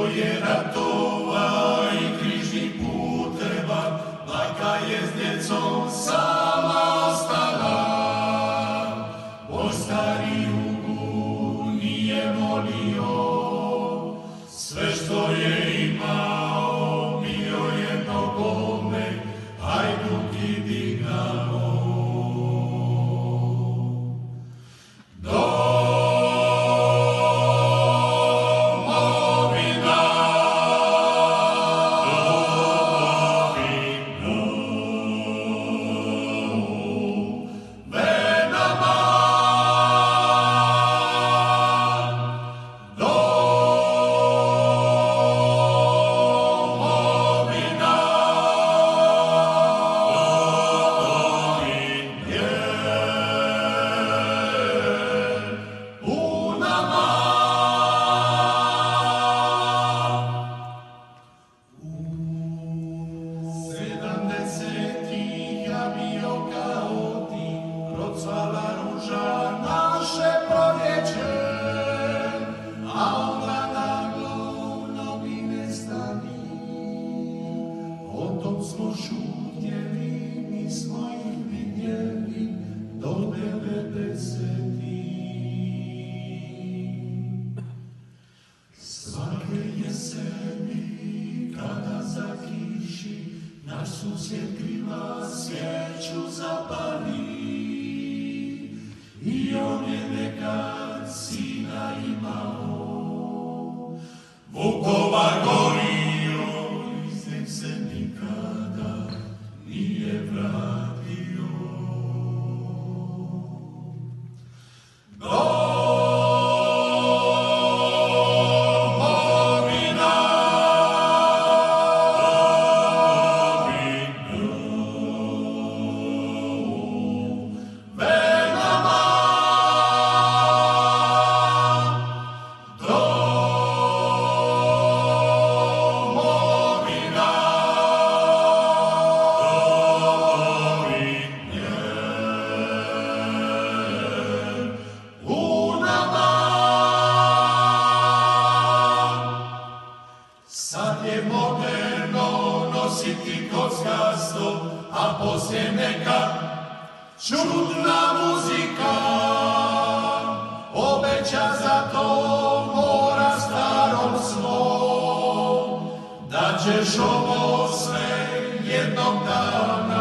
Mnogo je ratova i križnih puteva, baka je s djecom sama ostala. Bog stariju nije volio, sve što je imao bio je nogome, Hajduk i Dinamo. Procvala ruža naše proljeće, a onda naglo novine stani. O tom smo šutjeli, nismo ih vidjeli do 90. Svake jeseni kada zakiši, naš susjed krila svijeću zapali. I on je nekad sina imao, Vukovar gorio, iz njeg se nikada nije vratio. Sad je moderno nositi kockasto, a poslije neka čudna muzika obeća za to mora starom svom, da ćeš ovo sve jednog dana